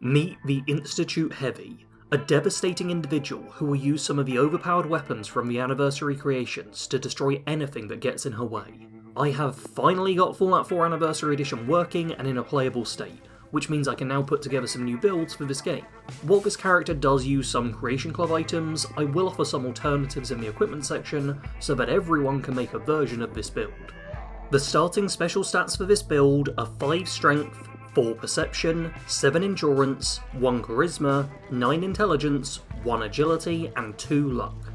Meet the Institute Heavy, a devastating individual who will use some of the overpowered weapons from the Anniversary creations to destroy anything that gets in her way. I have finally got Fallout 4 Anniversary Edition working and in a playable state, which means I can now put together some new builds for this game. While this character does use some Creation Club items, I will offer some alternatives in the equipment section so that everyone can make a version of this build. The starting special stats for this build are 5 Strength, 4 Perception, 7 Endurance, 1 Charisma, 9 Intelligence, 1 Agility, and 2 Luck.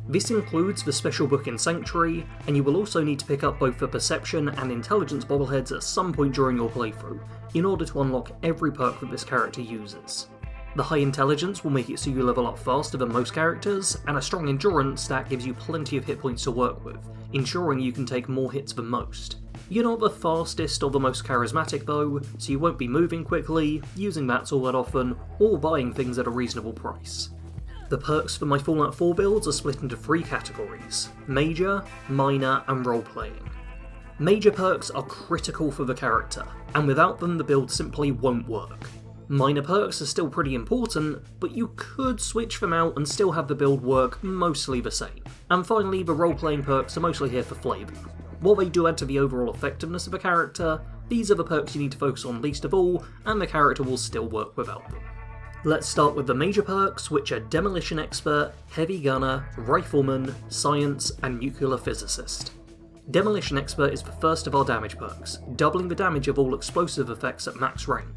This includes the special book in Sanctuary, and you will also need to pick up both the Perception and Intelligence bobbleheads at some point during your playthrough, in order to unlock every perk that this character uses. The high Intelligence will make it so you level up faster than most characters, and a strong Endurance stat gives you plenty of hit points to work with, ensuring you can take more hits than most. You're not the fastest or the most charismatic though, so you won't be moving quickly, using mats all that often, or buying things at a reasonable price. The perks for my Fallout 4 builds are split into 3 categories: Major, Minor, and Role-Playing. Major perks are critical for the character, and without them the build simply won't work. Minor perks are still pretty important, but you could switch them out and still have the build work mostly the same. And finally, the role-playing perks are mostly here for flavour. While they do add to the overall effectiveness of a character, these are the perks you need to focus on least of all, and the character will still work without them. Let's start with the major perks, which are Demolition Expert, Heavy Gunner, Rifleman, Science, and Nuclear Physicist. Demolition Expert is the first of our damage perks, doubling the damage of all explosive effects at max rank.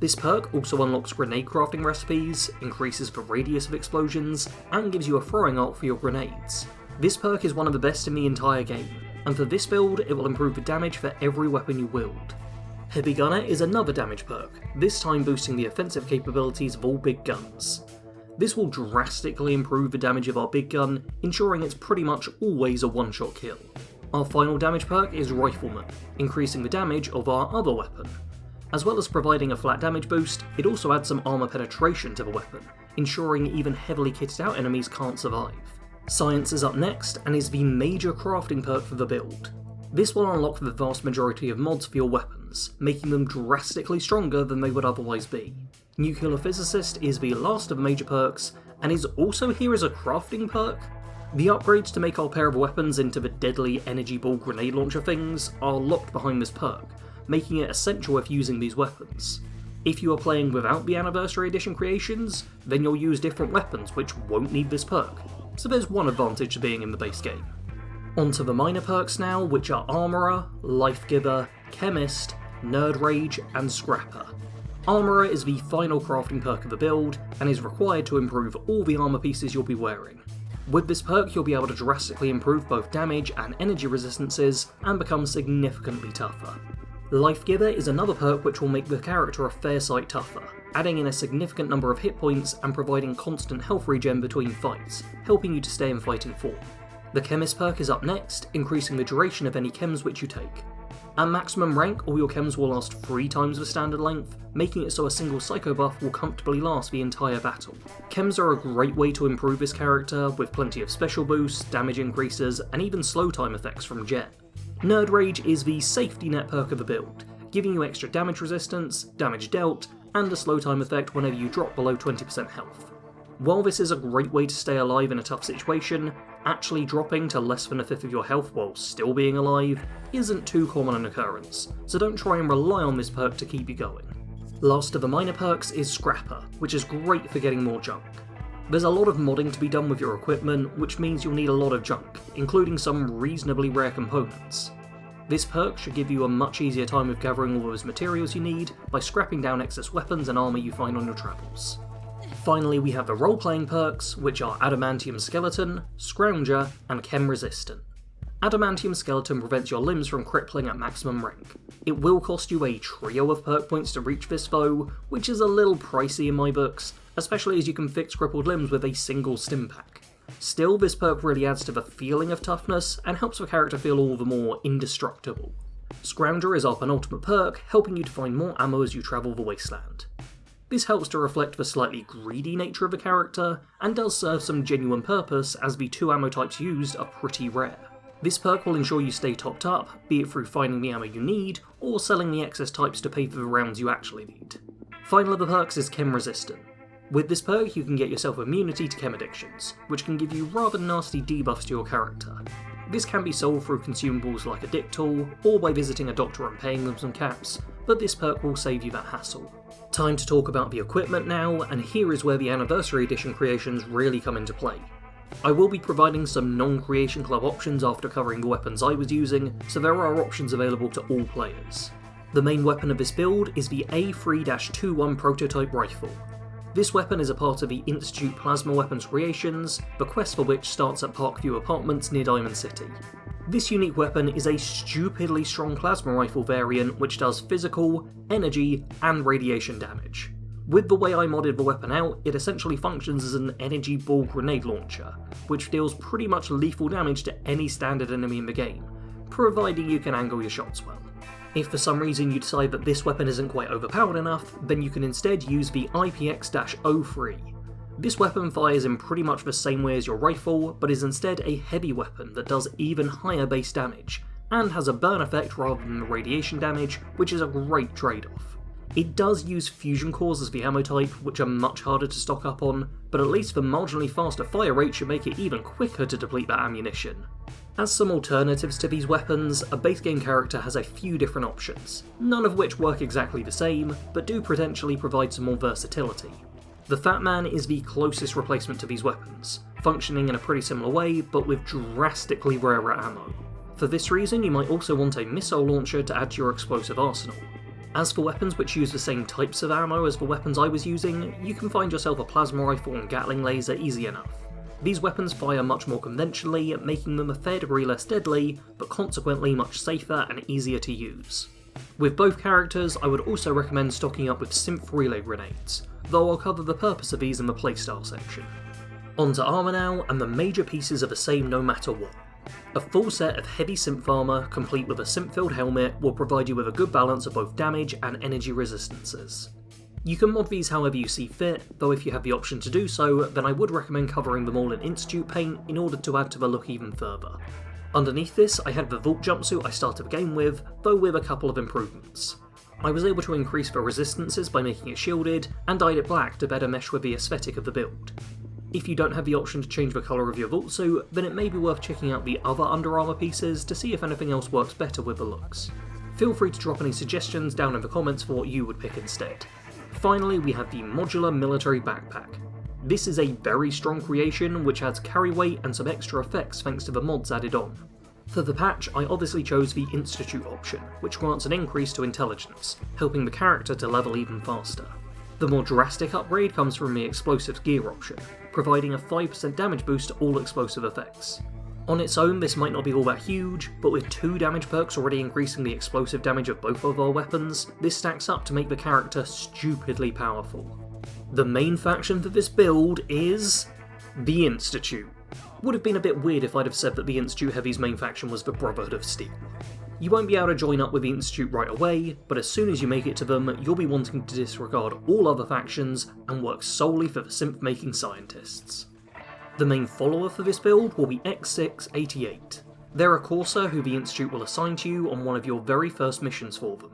This perk also unlocks grenade crafting recipes, increases the radius of explosions, and gives you a throwing art for your grenades. This perk is one of the best in the entire game, and for this build it will improve the damage for every weapon you wield. Heavy Gunner is another damage perk, this time boosting the offensive capabilities of all big guns. This will drastically improve the damage of our big gun, ensuring it's pretty much always a one-shot kill. Our final damage perk is Rifleman, increasing the damage of our other weapon. As well as providing a flat damage boost, it also adds some armor penetration to the weapon, ensuring even heavily kitted out enemies can't survive. Science is up next, and is the major crafting perk for the build. This will unlock the vast majority of mods for your weapons, making them drastically stronger than they would otherwise be. Nuclear Physicist is the last of the major perks, and is also here as a crafting perk. The upgrades to make our pair of weapons into the deadly energy ball grenade launcher things are locked behind this perk, making it essential if using these weapons. If you are playing without the Anniversary Edition creations, then you'll use different weapons which won't need this perk, so there's one advantage to being in the base game. Onto the minor perks now, which are Armourer, Life Giver, Chemist, Nerd Rage, and Scrapper. Armourer is the final crafting perk of the build, and is required to improve all the armour pieces you'll be wearing. With this perk you'll be able to drastically improve both damage and energy resistances, and become significantly tougher. Life Giver is another perk which will make the character a fair sight tougher, adding in a significant number of hit points and providing constant health regen between fights, helping you to stay in fighting form. The Chemist perk is up next, increasing the duration of any chems which you take. At maximum rank, all your chems will last 3 times the standard length, making it so a single psycho buff will comfortably last the entire battle. Chems are a great way to improve this character, with plenty of special boosts, damage increases, and even slow time effects from Jet. Nerd Rage is the safety net perk of the build, giving you extra damage resistance, damage dealt, and a slow time effect whenever you drop below 20% health. While this is a great way to stay alive in a tough situation, actually dropping to less than a fifth of your health while still being alive isn't too common an occurrence, so don't try and rely on this perk to keep you going. Last of the minor perks is Scrapper, which is great for getting more junk. There's a lot of modding to be done with your equipment, which means you'll need a lot of junk, including some reasonably rare components. This perk should give you a much easier time with gathering all those materials you need by scrapping down excess weapons and armour you find on your travels. Finally, we have the role-playing perks, which are Adamantium Skeleton, Scrounger, and Chem Resistant. Adamantium Skeleton prevents your limbs from crippling at maximum rank. It will cost you a trio of perk points to reach this though, which is a little pricey in my books, especially as you can fix crippled limbs with a single stim pack. Still, this perk really adds to the feeling of toughness, and helps the character feel all the more indestructible. Scrounger is our penultimate perk, helping you to find more ammo as you travel the wasteland. This helps to reflect the slightly greedy nature of the character, and does serve some genuine purpose as the 2 ammo types used are pretty rare. This perk will ensure you stay topped up, be it through finding the ammo you need, or selling the excess types to pay for the rounds you actually need. Final of the perks is Chem Resistant. With this perk you can get yourself immunity to chem addictions, which can give you rather nasty debuffs to your character. This can be solved through consumables like a dick tool, or by visiting a doctor and paying them some caps, but this perk will save you that hassle. Time to talk about the equipment now, and here is where the Anniversary Edition creations really come into play. I will be providing some non-Creation Club options after covering the weapons I was using, so there are options available to all players. The main weapon of this build is the A3-21 prototype rifle. This weapon is a part of the Institute Plasma Weapons creations, the quest for which starts at Parkview Apartments near Diamond City. This unique weapon is a stupidly strong plasma rifle variant which does physical, energy, and radiation damage. With the way I modded the weapon out, it essentially functions as an energy ball grenade launcher, which deals pretty much lethal damage to any standard enemy in the game, providing you can angle your shots well. If for some reason you decide that this weapon isn't quite overpowered enough, then you can instead use the IPX-03. This weapon fires in pretty much the same way as your rifle, but is instead a heavy weapon that does even higher base damage, and has a burn effect rather than the radiation damage, which is a great trade-off. It does use fusion cores as the ammo type, which are much harder to stock up on, but at least the marginally faster fire rate should make it even quicker to deplete that ammunition. As some alternatives to these weapons, a base game character has a few different options, none of which work exactly the same, but do potentially provide some more versatility. The Fat Man is the closest replacement to these weapons, functioning in a pretty similar way, but with drastically rarer ammo. For this reason, you might also want a missile launcher to add to your explosive arsenal. As for weapons which use the same types of ammo as the weapons I was using, you can find yourself a plasma rifle and Gatling laser easy enough. These weapons fire much more conventionally, making them a fair degree less deadly, but consequently much safer and easier to use. With both characters, I would also recommend stocking up with synth relay grenades, though I'll cover the purpose of these in the playstyle section. On to armour now, and the major pieces are the same no matter what. A full set of heavy synth armour, complete with a synth-filled helmet, will provide you with a good balance of both damage and energy resistances. You can mod these however you see fit, though if you have the option to do so, then I would recommend covering them all in Institute paint in order to add to the look even further. Underneath this, I had the Vault jumpsuit I started the game with, though with a couple of improvements. I was able to increase the resistances by making it shielded, and dyed it black to better mesh with the aesthetic of the build. If you don't have the option to change the colour of your Vault suit, then it may be worth checking out the other Under Armour pieces to see if anything else works better with the looks. Feel free to drop any suggestions down in the comments for what you would pick instead. Finally, we have the Modular Military Backpack. This is a very strong creation which adds carry weight and some extra effects thanks to the mods added on. For the patch, I obviously chose the Institute option, which grants an increase to intelligence, helping the character to level even faster. The more drastic upgrade comes from the Explosives gear option, providing a 5% damage boost to all explosive effects. On its own, this might not be all that huge, but with 2 damage perks already increasing the explosive damage of both of our weapons, this stacks up to make the character stupidly powerful. The main faction for this build is the Institute. Would have been a bit weird if I'd have said that the Institute Heavy's main faction was the Brotherhood of Steel. You won't be able to join up with the Institute right away, but as soon as you make it to them, you'll be wanting to disregard all other factions and work solely for the synth-making scientists. The main follower for this build will be X688. They're a Courser who the Institute will assign to you on one of your very first missions for them.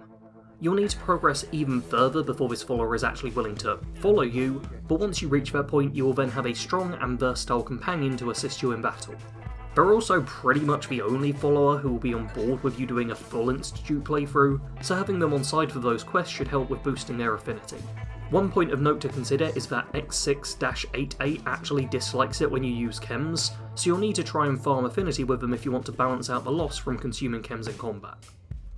You'll need to progress even further before this follower is actually willing to follow you, but once you reach that point you will then have a strong and versatile companion to assist you in battle. They're also pretty much the only follower who will be on board with you doing a full Institute playthrough, so having them on side for those quests should help with boosting their affinity. One point of note to consider is that X6-88 actually dislikes it when you use chems, so you'll need to try and farm affinity with them if you want to balance out the loss from consuming chems in combat.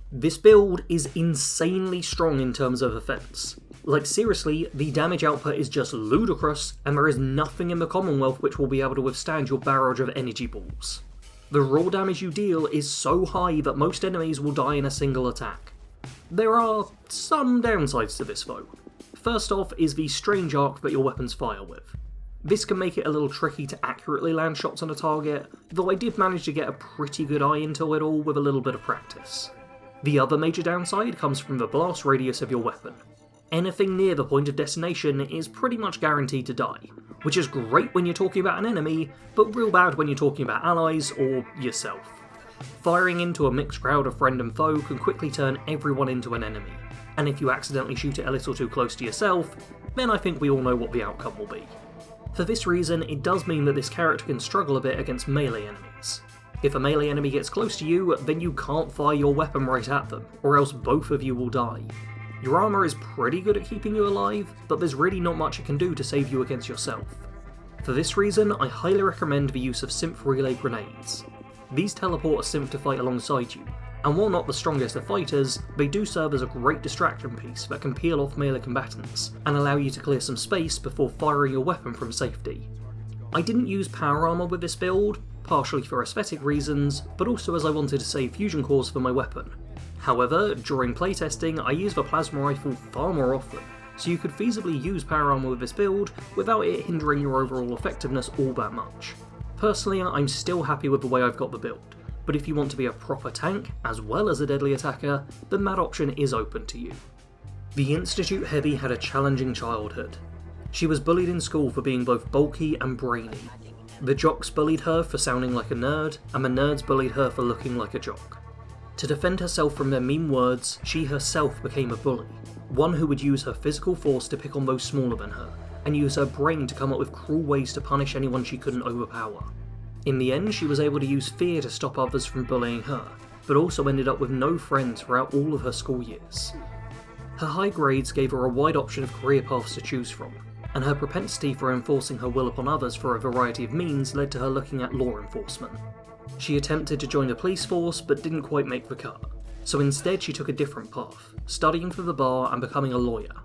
This build is insanely strong in terms of offense. Like seriously, the damage output is just ludicrous, and there is nothing in the Commonwealth which will be able to withstand your barrage of energy balls. The raw damage you deal is so high that most enemies will die in a single attack. There are some downsides to this though. First off is the strange arc that your weapons fire with. This can make it a little tricky to accurately land shots on a target, though I did manage to get a pretty good eye into it all with a little bit of practice. The other major downside comes from the blast radius of your weapon. Anything near the point of destination is pretty much guaranteed to die, which is great when you're talking about an enemy, but real bad when you're talking about allies or yourself. Firing into a mixed crowd of friend and foe can quickly turn everyone into an enemy. and if you accidentally shoot it a little too close to yourself, then I think we all know what the outcome will be. For this reason, it does mean that this character can struggle a bit against melee enemies. If a melee enemy gets close to you, then you can't fire your weapon right at them, or else both of you will die. Your armour is pretty good at keeping you alive, but there's really not much it can do to save you against yourself. For this reason, I highly recommend the use of synth relay grenades. These teleport a synth to fight alongside you, and while not the strongest of fighters, they do serve as a great distraction piece that can peel off melee combatants, and allow you to clear some space before firing your weapon from safety. I didn't use power armour with this build, partially for aesthetic reasons, but also as I wanted to save fusion cores for my weapon. However, during playtesting I used the plasma rifle far more often, so you could feasibly use power armour with this build without it hindering your overall effectiveness all that much. Personally, I'm still happy with the way I've got the build, but if you want to be a proper tank, as well as a deadly attacker, then that option is open to you. The Institute Heavy had a challenging childhood. She was bullied in school for being both bulky and brainy. The jocks bullied her for sounding like a nerd, and the nerds bullied her for looking like a jock. To defend herself from their mean words, she herself became a bully, one who would use her physical force to pick on those smaller than her, and use her brain to come up with cruel ways to punish anyone she couldn't overpower. In the end, she was able to use fear to stop others from bullying her, but also ended up with no friends throughout all of her school years. Her high grades gave her a wide option of career paths to choose from, and her propensity for enforcing her will upon others for a variety of means led to her looking at law enforcement. She attempted to join the police force but didn't quite make the cut, so instead she took a different path, studying for the bar and becoming a lawyer.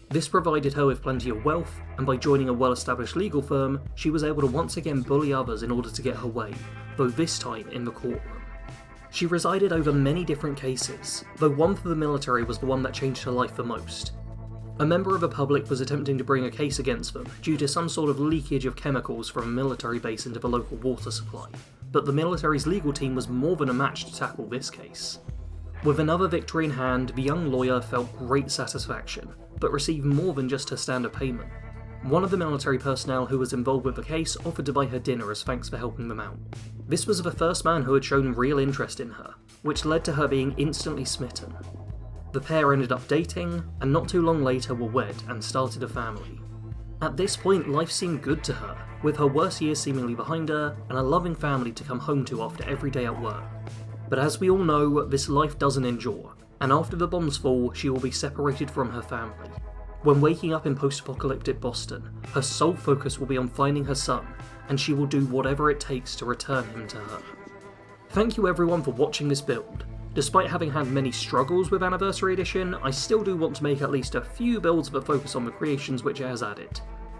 This provided her with plenty of wealth, and by joining a well-established legal firm, she was able to once again bully others in order to get her way, though this time in the courtroom. She resided over many different cases, though one for the military was the one that changed her life the most. A member of the public was attempting to bring a case against them due to some sort of leakage of chemicals from a military base into the local water supply, but the military's legal team was more than a match to tackle this case. With another victory in hand, the young lawyer felt great satisfaction, but received more than just her standard payment. One of the military personnel who was involved with the case offered to buy her dinner as thanks for helping them out. This was the first man who had shown real interest in her, which led to her being instantly smitten. The pair ended up dating, and not too long later were wed and started a family. At this point, life seemed good to her, with her worst years seemingly behind her, and a loving family to come home to after every day at work. But as we all know, this life doesn't endure, and after the bombs fall, she will be separated from her family. When waking up in post-apocalyptic Boston, her sole focus will be on finding her son, and she will do whatever it takes to return him to her. Thank you everyone for watching this build. Despite having had many struggles with Anniversary Edition, I still do want to make at least a few builds that focus on the creations which it has added.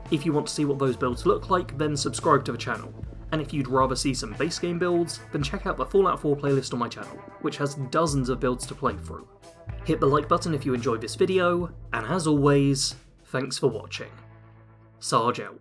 If you want to see what those builds look like, then subscribe to the channel. And if you'd rather see some base game builds, then check out the Fallout 4 playlist on my channel, which has dozens of builds to play through. Hit the like button if you enjoyed this video, and as always, thanks for watching. Sarge out.